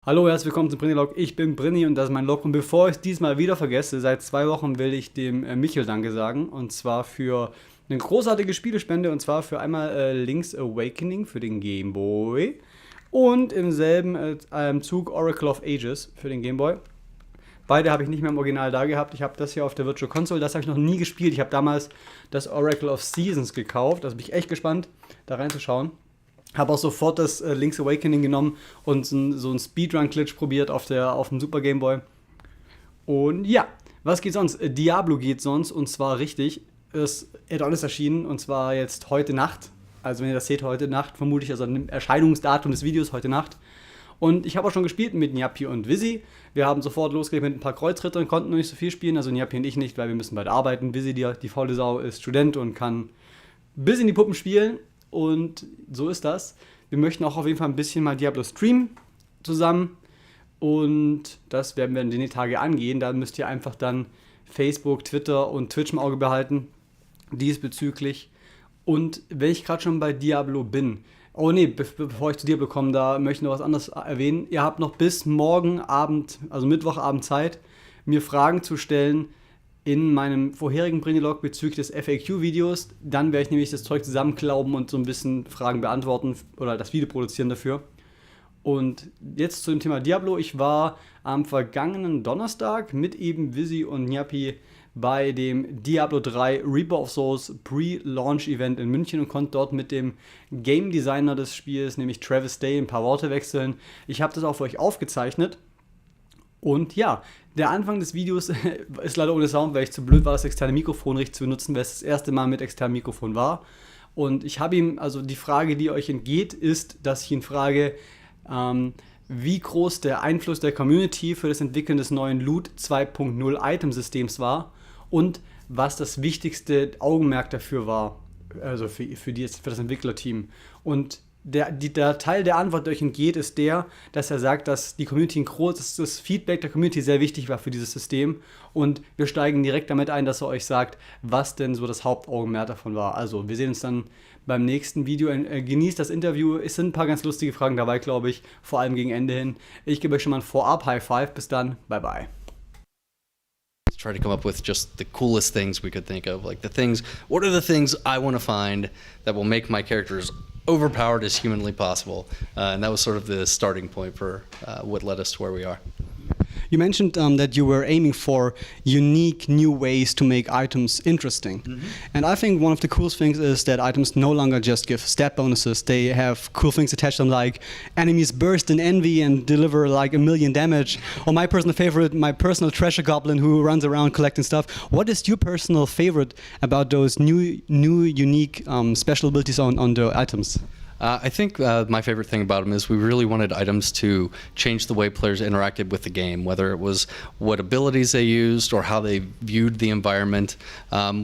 Hallo, herzlich willkommen zum PrinnyLog. Ich bin Prinny und das ist mein Log. Und bevor ich es diesmal wieder vergesse, seit 2 Wochen will ich dem Michel Danke sagen. Und zwar für eine großartige Spielespende. Und zwar für einmal Link's Awakening für den Game Boy. Und im selben Zug Oracle of Ages für den Game Boy. Beide habe ich nicht mehr im Original da gehabt. Ich habe das hier auf der Virtual Console. Das habe ich noch nie gespielt. Ich habe damals das Oracle of Seasons gekauft. Also bin ich echt gespannt, da reinzuschauen. Habe auch sofort das Link's Awakening genommen und so einen Speedrun-Glitch probiert auf dem Super Game Boy. Und ja, was geht sonst? Diablo geht sonst, und zwar richtig. Das Add-on ist erschienen, und zwar jetzt heute Nacht. Also wenn ihr das seht, heute Nacht, vermutlich also an Erscheinungsdatum des Videos heute Nacht. Und ich habe auch schon gespielt mit Nyapi und Visi. Wir haben sofort losgelegt mit ein paar Kreuzrittern, konnten noch nicht so viel spielen. Also Nyapi und ich nicht, weil wir müssen beide arbeiten. Visi, die faule Sau, ist Student und kann bis in die Puppen spielen. Und so ist das. Wir möchten auch auf jeden Fall ein bisschen mal Diablo streamen zusammen. Und das werden wir in den Tagen angehen. Da müsst ihr einfach dann Facebook, Twitter und Twitch im Auge behalten. Diesbezüglich. Und wenn ich gerade schon bei Diablo bin. Oh nee, bevor ich zu Diablo komme, da möchte ich noch was anderes erwähnen. Ihr habt noch bis morgen Abend, also Mittwochabend Zeit, mir Fragen zu stellen in meinem vorherigen PrinnyLog bezüglich des FAQ-Videos. Dann werde ich nämlich das Zeug zusammenklauben und so ein bisschen Fragen beantworten oder das Video produzieren dafür. Und jetzt zu dem Thema Diablo. Ich war am vergangenen Donnerstag mit eben Visi und Nyapi bei dem Diablo3 Reaper of Souls Pre-Launch-Event in München und konnte dort mit dem Game Designer des Spiels, nämlich Travis Day, ein paar Worte wechseln. Ich habe das auch für euch aufgezeichnet. Und ja, der Anfang des Videos ist leider ohne Sound, weil ich zu blöd war, das externe Mikrofon richtig zu benutzen, weil es das erste Mal mit externem Mikrofon war. Und ich habe ihm, also die Frage, die euch entgeht, ist, dass ich ihn frage, wie groß der Einfluss der Community für das Entwickeln des neuen Loot 2.0 Item-Systems war und was das wichtigste Augenmerk dafür war, also für das Entwicklerteam. Und der Teil der Antwort, der euch entgeht, ist der, dass er sagt, dass die Community dass das Feedback der Community sehr wichtig war für dieses System. Und wir steigen direkt damit ein, dass er euch sagt, was denn so das Hauptaugenmerk davon war. Also wir sehen uns dann beim nächsten Video. Genießt das Interview. Es sind ein paar ganz lustige Fragen dabei, glaube ich, vor allem gegen Ende hin. Ich gebe euch schon mal ein Vorab-High-Five. Bis dann. Bye-bye. Try to come up with just the coolest things we could think of. Like what are the things I want to find that will make my characters overpowered as humanly possible? And that was sort of the starting point for what led us to where we are. You mentioned that you were aiming for unique new ways to make items interesting. And I think one of the coolest things is that items no longer just give stat bonuses. They have cool things attached to them, like enemies burst in envy and deliver like 1,000,000 damage. Or my personal favorite, my personal treasure goblin who runs around collecting stuff. What is your personal favorite about those new unique special abilities on the items? I think my favorite thing about them is we really wanted items to change the way players interacted with the game, whether it was what abilities they used or how they viewed the environment.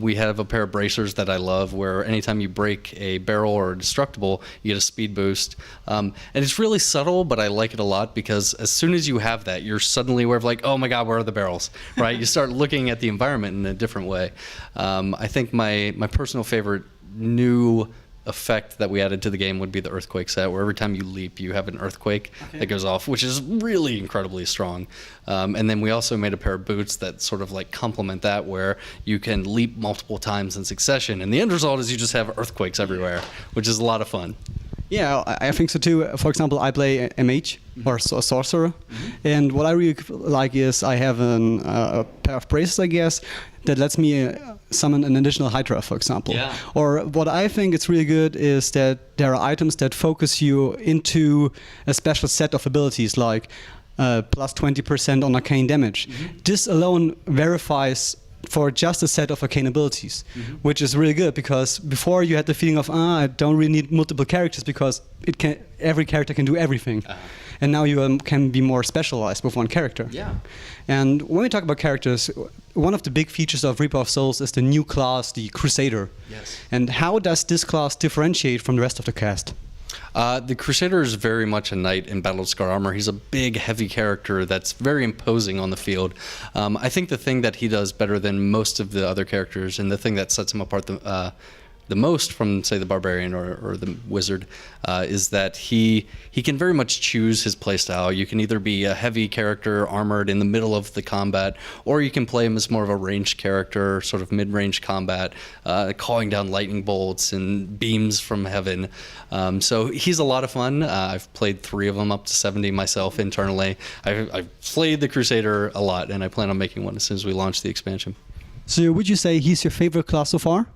We have a pair of bracers that I love where anytime you break a barrel or a destructible, you get a speed boost. And it's really subtle, but I like it a lot because as soon as you have that, you're suddenly aware of like, oh my God, where are the barrels, right? You start looking at the environment in a different way. I think my personal favorite new effect that we added to the game would be the earthquake set, where every time you leap you have an earthquake that goes off, which is really incredibly strong. And then we also made a pair of boots that sort of like complement that, where you can leap multiple times in succession, and the end result is you just have earthquakes everywhere, which is a lot of fun. Yeah, I think so too. For example, I play a mage or a sorcerer, and what I really like is I have a pair of braces, I guess, that lets me summon an additional Hydra, for example. Yeah. Or what I think is really good is that there are items that focus you into a special set of abilities, like plus 20% on arcane damage. This alone verifies for just a set of arcane abilities, which is really good, because before you had the feeling of I don't really need multiple characters because every character can do everything. And now you can be more specialized with one character. Yeah. And when we talk about characters, one of the big features of Reaper of Souls is the new class, the Crusader. Yes. And how does this class differentiate from the rest of the cast? The Crusader is very much a knight in battle scar armor. He's a big, heavy character that's very imposing on the field. I think the thing that he does better than most of the other characters, and the thing that sets him apart the the most from, say, the barbarian or the wizard is that he can very much choose his playstyle. You can either be a heavy character, armored in the middle of the combat, or you can play him as more of a ranged character, sort of mid-range combat, calling down lightning bolts and beams from heaven. So he's a lot of fun. I've played 3 of them up to 70 myself internally. I've played the Crusader a lot, and I plan on making one as soon as we launch the expansion. So would you say he's your favorite class so far?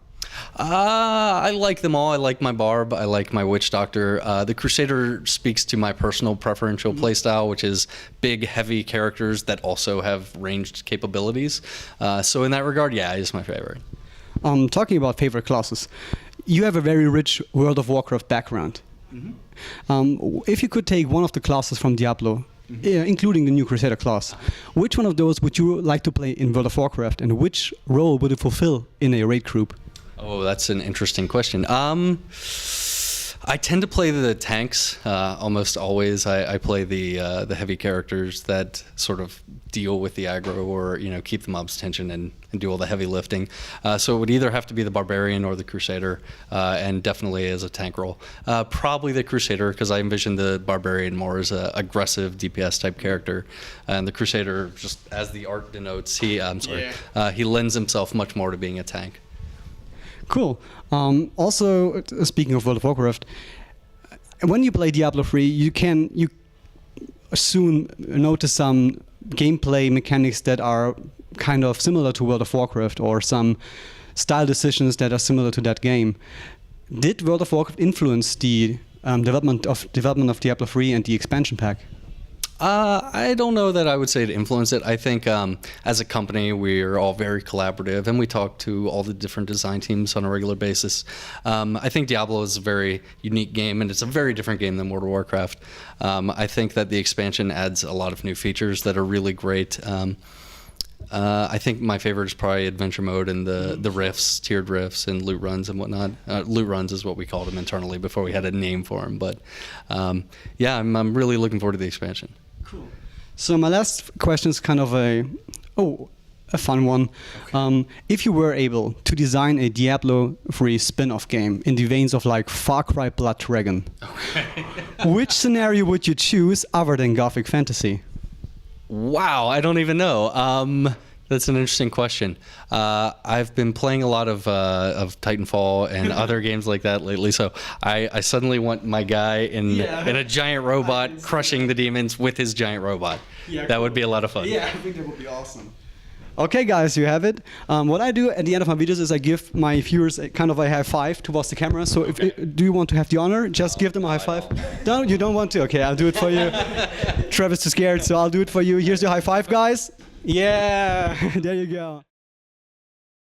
I like them all. I like my Barb. I like my Witch Doctor. The Crusader speaks to my personal preferential playstyle, which is big, heavy characters that also have ranged capabilities. So in that regard, yeah, he's my favorite. Talking about favorite classes, you have a very rich World of Warcraft background. If you could take one of the classes from Diablo, including the new Crusader class, which one of those would you like to play in World of Warcraft, and which role would it fulfill in a raid group? Oh, that's an interesting question. I tend to play the tanks almost always. I play the heavy characters that sort of deal with the aggro or keep the mob's attention and do all the heavy lifting. So it would either have to be the barbarian or the Crusader, and definitely as a tank role. Probably the Crusader, because I envision the barbarian more as an aggressive DPS type character, and the Crusader, just as the art denotes, he lends himself much more to being a tank. Cool. Also, speaking of World of Warcraft, when you play Diablo3, you soon notice some gameplay mechanics that are kind of similar to World of Warcraft, or some style decisions that are similar to that game. Did World of Warcraft influence the development of Diablo3 and the expansion pack? I don't know that I would say it influenced it. I think as a company, we're all very collaborative, and we talk to all the different design teams on a regular basis. I think Diablo is a very unique game, and it's a very different game than World of Warcraft. I think that the expansion adds a lot of new features that are really great. I think my favorite is probably adventure mode and the rifts, tiered rifts, and loot runs and whatnot. Loot runs is what we called them internally before we had a name for them. But yeah, I'm really looking forward to the expansion. Cool. So my last question is kind of a fun one. Okay. If you were able to design a Diablo3 spin-off game in the veins of like Far Cry Blood Dragon, which scenario would you choose other than Gothic fantasy? Wow, I don't even know. That's an interesting question. I've been playing a lot of Titanfall and other games like that lately, so I suddenly want my guy in a giant robot crushing the demons with his giant robot. Yeah, that would be a lot of fun. Yeah, I think that would be awesome. Okay, guys, you have it. What I do at the end of my videos is I give my viewers kind of a high five towards the camera. So do you want to have the honor? Just give them a high five. No, you don't want to? Okay, I'll do it for you. Travis is scared, so I'll do it for you. Here's your high five, guys. Yeah, there you go.